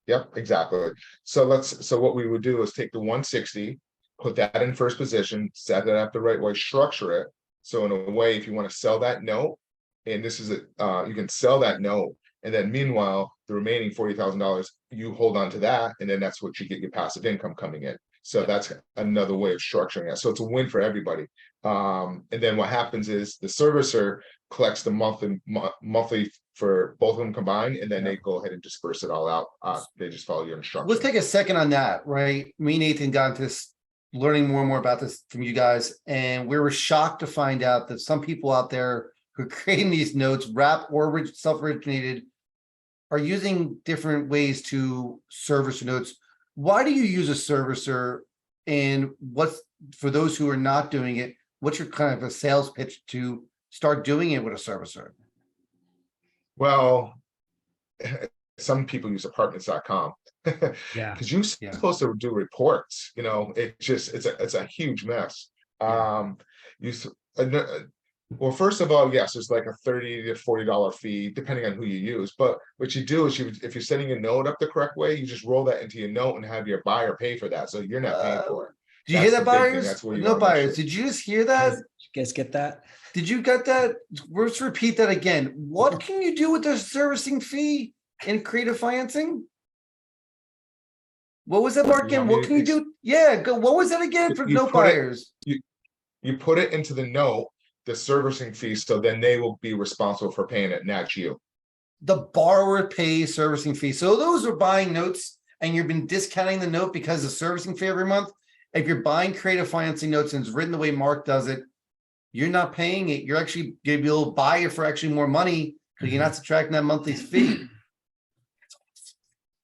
Yep, exactly. So what we would do is take the 160, put that in first position, set it up the right way, structure it. So in a way, if you want to sell that note, and this is you can sell that note, and then meanwhile, the remaining $40,000, you hold on to that, and then that's what you get your passive income coming in. So that's another way of structuring it. So it's a win for everybody. And then what happens is the servicer collects the monthly for both of them combined, and then they go ahead and disperse it all out. They just follow your instructions. Let's take a second on that, right? Me and Nathan got into this, learning more and more about this from you guys, and we were shocked to find out that some people out there who are creating these notes, wrap or self-originated, are using different ways to service your notes. Why do you use a servicer? And what's, for those who are not doing it, what's your kind of a sales pitch to start doing it with a servicer? Well, some people use apartments.com. Yeah. Because you're supposed to do reports, it's a huge mess. Well, first of all, yes, there's like a $30 to $40 fee depending on who you use. But what you do is if you're setting your note up the correct way, you just roll that into your note and have your buyer pay for that. So you're not paying for it. Do you hear that, buyers? That's where you no buyers. Did you just hear that? Did you guys get that? Did you get that? Let's repeat that again. What can you do with the servicing fee in creative financing? What was that, Mark? Again, what can you do? Yeah, go. What was that again for no buyers? You put it into the note, the servicing fee, so then they will be responsible for paying it, not you. The borrower pays servicing fee. So those are buying notes and you've been discounting the note because of servicing fee every month. If you're buying creative financing notes and it's written the way Mark does it, you're not paying it. You're actually going to be able to buy it for actually more money because you're not subtracting that monthly fee.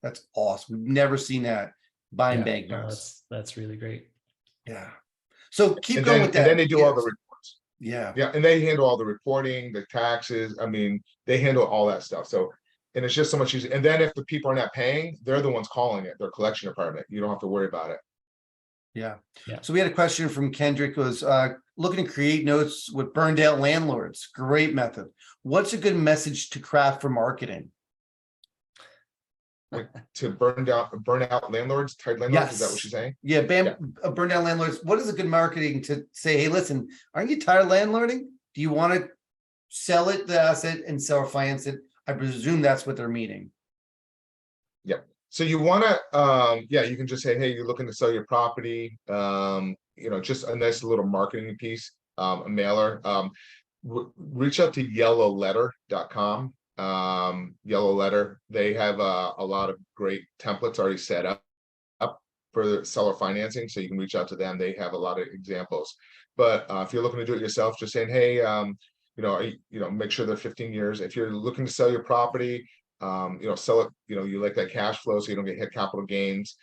That's awesome. We've never seen that buying bank notes. That's really great. Yeah. So keep going with that. And then they do all the reports. Yeah. Yeah. And they handle all the reporting, the taxes. I mean, they handle all that stuff. So, and it's just so much easier. And then if the people are not paying, they're the ones calling it, their collection department. You don't have to worry about it. Yeah. So we had a question from Kendrick, who was looking to create notes with burned out landlords. Great method. What's a good message to craft for marketing? Like to burn out landlords, tired landlords. Yes. Is that what you're saying? Yeah, burn down landlords. What is a good marketing to say, hey, listen, aren't you tired of landlording? Do you want to sell it, the asset, and sell or finance it? I presume that's what they're meaning. Yep. So you want to, you can just say, hey, you're looking to sell your property. Just a nice little marketing piece, a mailer. Reach out to yellowletter.com. Yellow Letter, they have a lot of great templates already set up for the seller financing, so you can reach out to them. They have a lot of examples. But if you're looking to do it yourself, just saying, hey, make sure they're 15 years. If you're looking to sell your property, sell it, you like that cash flow so you don't get hit capital gains,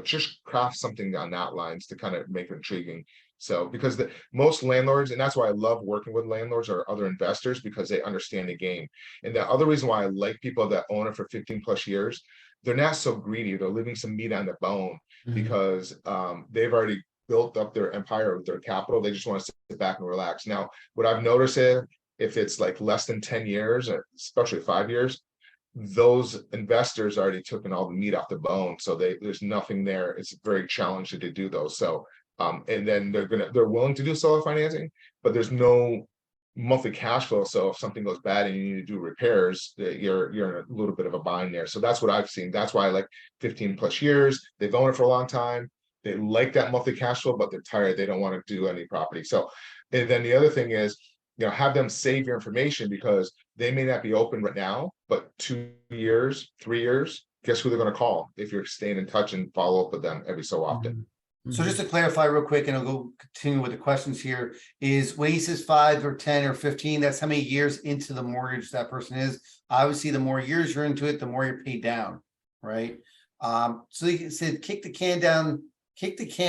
just craft something on that lines to kind of make it intriguing. So because most landlords, and that's why I love working with landlords or other investors, because they understand the game. And the other reason why I like people that own it for 15 plus years, they're not so greedy. They're leaving some meat on the bone because they've already built up their empire with their capital. They just want to sit back and relax. Now, what I've noticed is if it's like less than 10 years, especially 5 years, those investors already taken all the meat off the bone. So there's nothing there. It's very challenging to do those. So and then they're willing to do seller financing, but there's no monthly cash flow. So if something goes bad and you need to do repairs, you're in a little bit of a bind there. So that's what I've seen. That's why I like 15 plus years. They've owned it for a long time. They like that monthly cash flow, but they're tired. They don't want to do any property. So, and then the other thing is, have them save your information, because they may not be open right now, but 2 years, 3 years, guess who they're going to call if you're staying in touch and follow up with them every so often. So just to clarify real quick, and I'll go continue with the questions here, is when he says 5 or 10 or 15, that's how many years into the mortgage that person is. Obviously, the more years you're into it, the more you're paid down, right? So he said, kick the can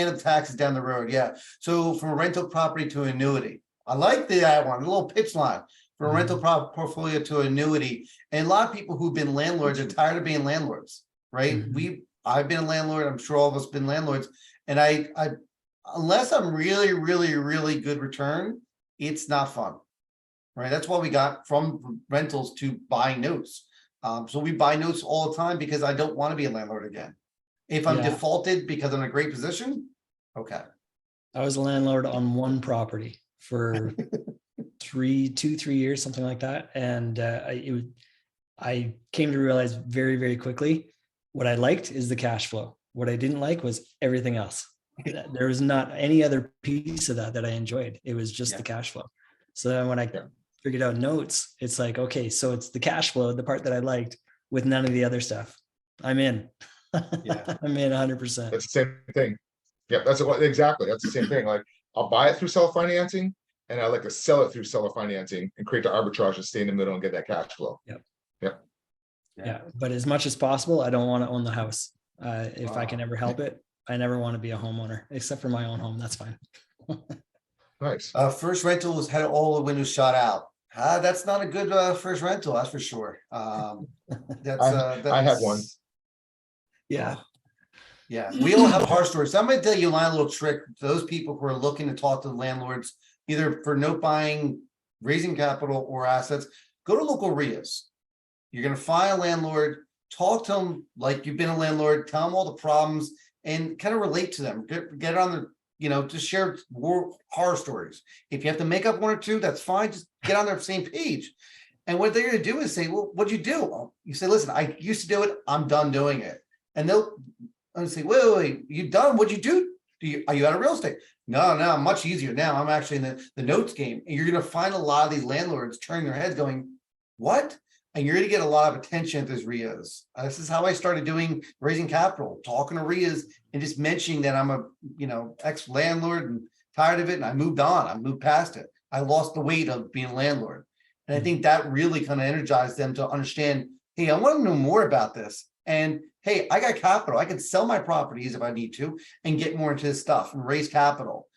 of taxes down the road. Yeah. So from a rental property to annuity. I like that one, a little pitch line. From a rental portfolio to annuity. And a lot of people who've been landlords are tired of being landlords, right? I've been a landlord. I'm sure all of us been landlords. And I unless I'm really, really, really good return, it's not fun, right? That's why we got from rentals to buying notes. So we buy notes all the time because I don't want to be a landlord again. If I'm Yeah. defaulted because I'm in a great position, okay. I was a landlord on one property for 3 years, something like that. And I came to realize very, very quickly what I liked is the cash flow. What I didn't like was everything else. There was not any other piece of that I enjoyed. It was just the cash flow. So then when I figured out notes, it's like, okay, so it's the cash flow, the part that I liked with none of the other stuff. I'm in. Yeah. I'm in 100%. That's the same thing. Yeah, that's what exactly. That's the same thing. Like I'll buy it through seller financing, and I like to sell it through seller financing and create the arbitrage and stay in the middle and get that cash flow. Yeah. But as much as possible, I don't want to own the house. If I can ever help it, I never want to be a homeowner, except for my own home. That's fine. Nice. First rental was had all the windows shot out. That's not a good first rental, that's for sure. I had one. Yeah. Yeah, we all have horror stories. So I'm gonna tell you my little trick to those people who are looking to talk to landlords, either for note buying, raising capital, or assets. Go to local RIAs. You're gonna find a landlord, talk to them like you've been a landlord, tell them all the problems, and kind of relate to them. Get on their, just share horror stories. If you have to make up one or two, that's fine. Just get on their same page. And what they're gonna do is say, "Well, what'd you do?" Well, you say, "Listen, I used to do it. I'm done doing it." And they'll say, wait, you done? What'd you do? Are you out of real estate? No, much easier now. I'm actually in the notes game. And you're going to find a lot of these landlords turning their heads going, what? And you're going to get a lot of attention at those RIAs. This is how I started raising capital, talking to RIAs and just mentioning that I'm a, ex-landlord and tired of it. And I moved on. I moved past it. I lost the weight of being a landlord. And I think that really kind of energized them to understand, hey, I want to know more about this. And hey, I got capital. I can sell my properties if I need to and get more into this stuff and raise capital.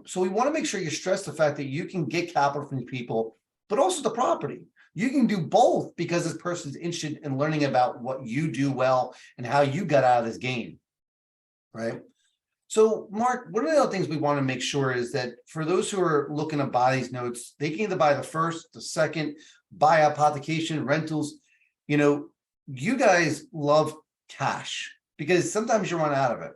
So we want to make sure you stress the fact that you can get capital from people, but also the property. You can do both because this person's interested in learning about what you do well and how you got out of this game, right? So, Mark, one of the other things we want to make sure is that for those who are looking to buy these notes, they can either buy the first, the second, buy hypothecation, rentals. You guys love cash because sometimes you run out of it.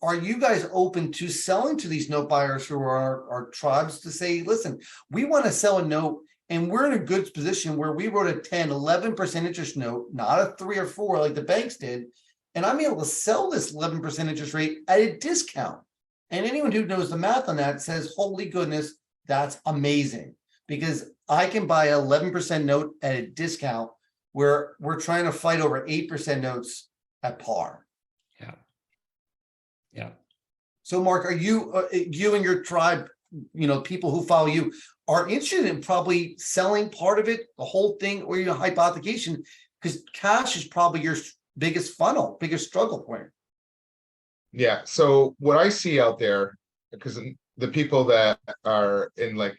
Are you guys open to selling to these note buyers who are our tribes to say, listen, we want to sell a note and we're in a good position where we wrote a 10, 11% interest note, not a 3 or 4 like the banks did. And I'm able to sell this 11% interest rate at a discount. And anyone who knows the math on that says, holy goodness, that's amazing because I can buy an 11% note at a discount where we're trying to fight over 8% notes at par. Yeah. So, Mark, are you and your tribe, people who follow you, are interested in probably selling part of it, the whole thing, or your hypothecation? Because cash is probably your biggest funnel, biggest struggle point. Yeah. So what I see out there, because the people that are in like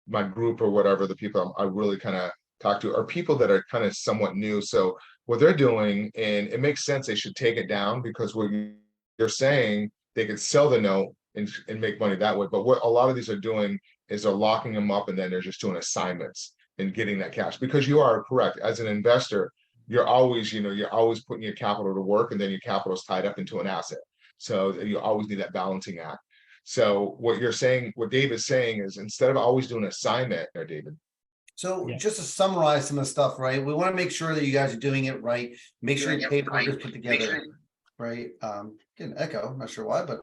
my group or whatever, the people I really kind of talk to are people that are kind of somewhat new. So what they're doing, and it makes sense, they should take it down because what you're saying, they could sell the note and make money that way. But what a lot of these are doing is they're locking them up and then they're just doing assignments and getting that cash. Because you are correct, as an investor, you're always putting your capital to work and then your capital is tied up into an asset. So you always need that balancing act. So what you're saying, what Dave is saying is instead of always doing an assignment there, David. So just to summarize some of the stuff, right? We want to make sure that you guys are doing it right. Make sure your paperwork is put together, right? Get an echo, I'm not sure why, but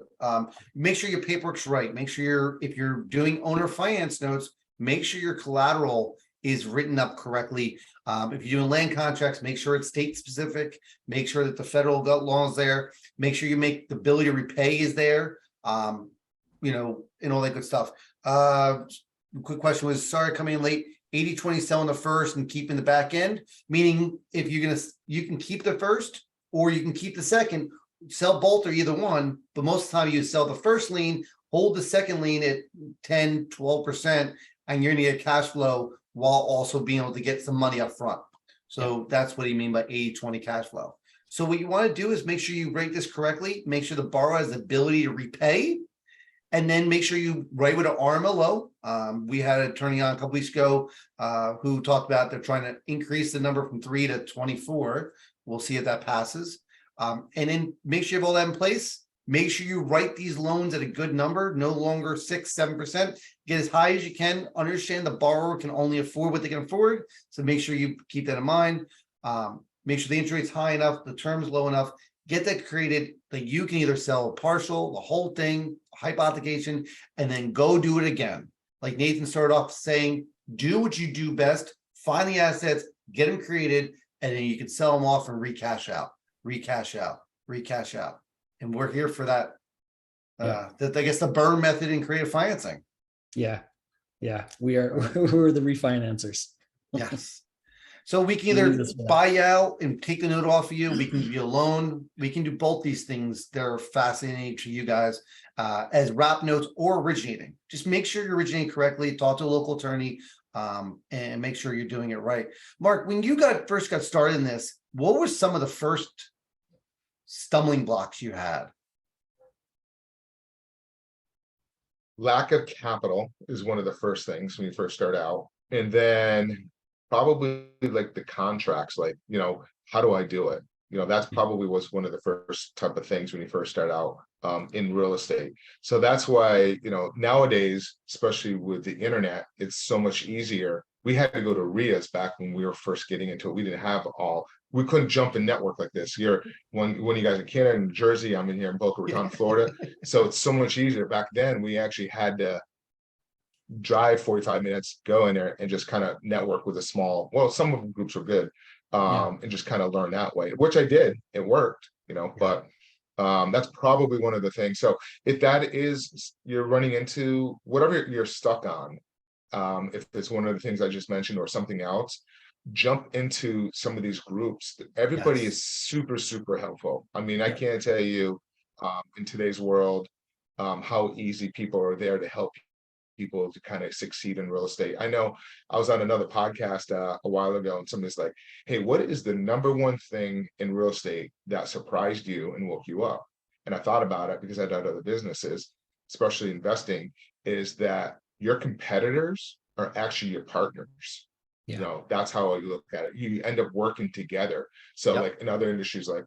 make sure your paperwork's right. Make sure if you're doing owner finance notes, make sure your collateral is written up correctly. If you're doing land contracts, make sure it's state specific. Make sure that the federal law is there. Make sure you make the ability to repay is there. And all that good stuff. Quick question was, sorry, coming in late. 80-20 selling the first and keeping the back end, meaning if you can keep the first or you can keep the second, sell both or either one, but most of the time you sell the first lien, hold the second lien at 10, 12%, and you're gonna get cash flow while also being able to get some money up front. So that's what you mean by 80-20 cash flow. So what you want to do is make sure you rate this correctly, make sure the borrower has the ability to repay, And then make sure you write with an RMLO. We had an attorney on a couple weeks ago who talked about they're trying to increase the number from 3 to 24. We'll see if that passes. And then make sure you have all that in place. Make sure you write these loans at a good number, no longer 6-7%. Get as high as you can. Understand the borrower can only afford what they can afford. So make sure you keep that in mind. Make sure the interest rate's high enough, the term's low enough. Get that created that you can either sell a partial, the whole thing, hypothecation, and then go do it again. Like Nathan started off saying, do what you do best, find the assets, get them created, and then you can sell them off and recash out, recash out, recash out. And we're here for that. I guess the burn method in creative financing. Yeah. We are we're the refinancers. Yes. So we can either buy out and take the note off of you. We can give you a loan. We can do both these things. They're fascinating to you guys as wrap notes or originating. Just make sure you're originating correctly. Talk to a local attorney and make sure you're doing it right. Mark, when you first got started in this, what were some of the first stumbling blocks you had? Lack of capital is one of the first things when you first start out. And then probably like the contracts, like, how do I do it? That's probably was one of the first type of things when you first start out in real estate. So that's why, nowadays, especially with the internet, it's so much easier. We had to go to RIAs back when we were first getting into it. We didn't have we couldn't jump and network like this. When you guys in Canada and Jersey, I'm in here in Boca Raton, Florida. So it's so much easier. Back then, we actually had to drive 45 minutes, go in there and just kind of network with some of the groups were good, and just kind of learn that way, which I did. It worked, but that's probably one of the things. So if that is, you're running into whatever you're stuck on, if it's one of the things I just mentioned or something else, jump into some of these groups. Everybody is super, super helpful. I mean, I can't tell you in today's world how easy people are there to help people to kind of succeed in real estate. I know I was on another podcast a while ago and somebody's like, hey, what is the number one thing in real estate that surprised you and woke you up? And I thought about it because I've done other businesses, especially investing, is that your competitors are actually your partners. That's how I look at it. You end up working together. So like in other industries, like,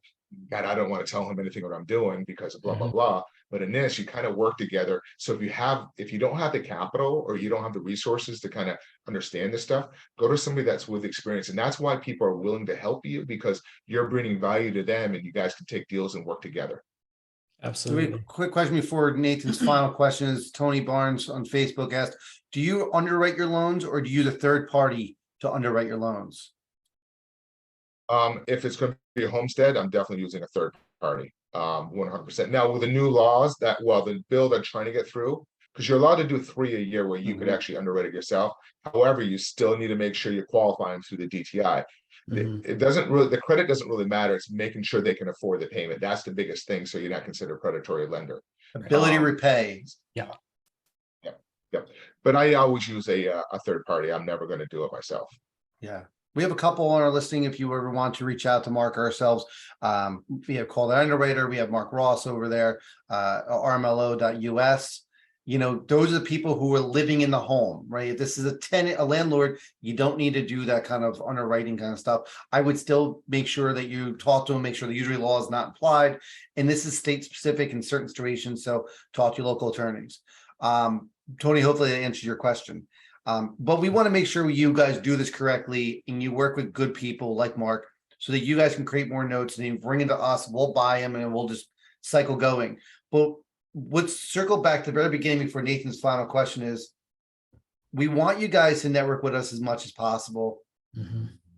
God, I don't want to tell him anything what I'm doing because of blah, blah, blah. But in this, you kind of work together. So if you don't have the capital or you don't have the resources to kind of understand this stuff, go to somebody that's with experience. And that's why people are willing to help you, because you're bringing value to them and you guys can take deals and work together. Absolutely. Quick question before Nathan's final question is Tony Barnes on Facebook asked, do you underwrite your loans or do you use a third party to underwrite your loans? If it's going to be a homestead, I'm definitely using a third party, 100%. Now with the new laws the bill they're trying to get through, because you're allowed to do 3 a year where you could actually underwrite it yourself. However, you still need to make sure you're qualifying through the DTI. It doesn't really, the credit doesn't really matter. It's making sure they can afford the payment. That's the biggest thing. So you're not considered a predatory lender. Ability to repay. Yeah. But I always use a third party. I'm never going to do it myself. Yeah. We have a couple on our listing. If you ever want to reach out to Mark ourselves, we have Call That Underwriter. We have Mark Ross over there, rmlo.us. Those are the people who are living in the home, right? If this is a tenant, a landlord, you don't need to do that kind of underwriting kind of stuff. I would still make sure that you talk to them, make sure the usury law is not applied. And this is state specific in certain situations. So talk to your local attorneys. Tony, hopefully that answers your question. But we want to make sure you guys do this correctly and you work with good people like Mark so that you guys can create more notes and then bring it to us. We'll buy them and we'll just cycle going. But let's circle back to the very beginning before Nathan's final question is, we want you guys to network with us as much as possible.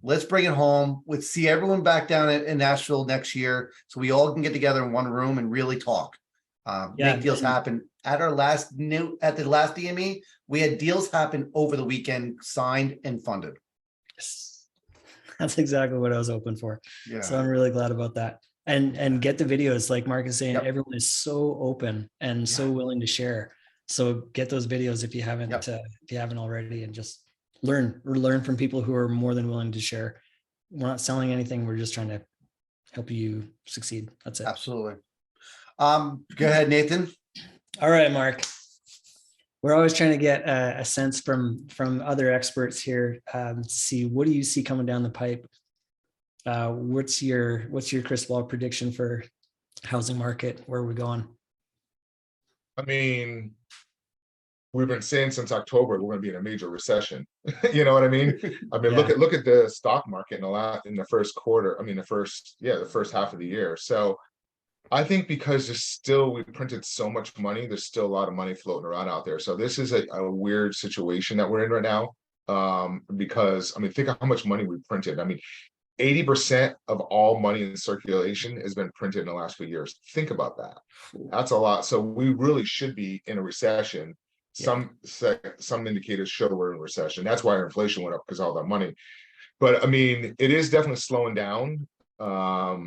Let's bring it home. Let's see everyone back down in Nashville next year so we all can get together in one room and really talk. Make deals happen. At the last DME, we had deals happen over the weekend, signed and funded. Yes. That's exactly what I was hoping for. Yeah. So I'm really glad about that. And get the videos, like Mark is saying, everyone is so open and so willing to share. So get those videos if you haven't already, and just learn from people who are more than willing to share. We're not selling anything. We're just trying to help you succeed. That's it. Absolutely. Go ahead, Nathan. All right, Mark. we're always trying to get a sense from other experts here, to see what do you see coming down the pipe. What's your crystal ball prediction for housing market? Where are we going? I mean, we've been saying since October we're going to be in a major recession. You know what I mean? I mean, Yeah. look at the stock market in the first quarter. I mean, the first half of the year. So I think because we printed so much money, there's still a lot of money floating around out there. So this is a weird situation that we're in right now. Because I mean, think of how much money we printed. I mean, 80% of all money in circulation has been printed in the last few years. Think about that. That's a lot. So we really should be in a recession. Yeah. Some indicators show we're in a recession. That's why our inflation went up, because all that money. But I mean, it is definitely slowing down. But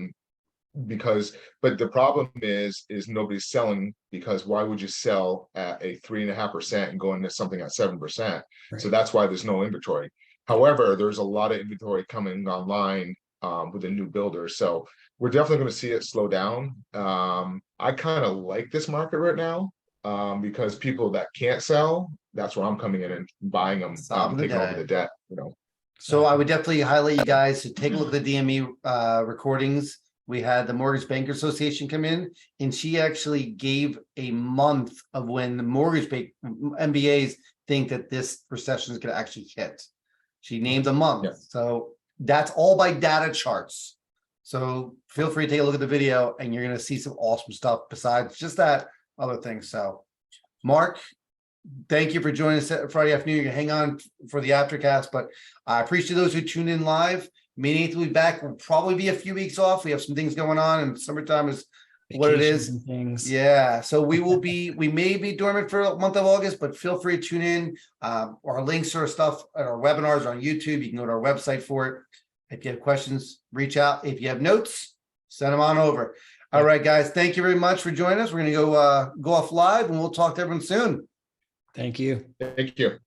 the problem is nobody's selling, because why would you sell at a 3.5% and go into something at 7%? Right. So that's why there's no inventory. However, there's a lot of inventory coming online with the new builders. So we're definitely going to see it slow down. I kind of like this market right now, because people that can't sell, that's where I'm coming in and buying them, Solving the taking over debt. the debt, you know. So I would definitely highlight you guys to take a look at the DME recordings. We had the Mortgage Banker Association come in, and she actually gave a month of when the MBAs think that this recession is going to actually hit. She named a month. Yeah. So that's all by data charts. So feel free to take a look at the video, and you're going to see some awesome stuff besides just that other thing. So Mark, thank you for joining us Friday afternoon. You're gonna hang on for the aftercast, but I appreciate those who tuned in live. Me and Ethan will be back. We'll probably be a few weeks off. We have some things going on, and summertime is what it Vacations is. and things. Yeah, so we may be dormant for the month of August, but feel free to tune in. Our links or stuff at our webinars on YouTube. You can go to our website for it. If you have questions, reach out. If you have notes, send them on over. All right, guys. Thank you very much for joining us. We're gonna go off live, and we'll talk to everyone soon. Thank you. Thank you.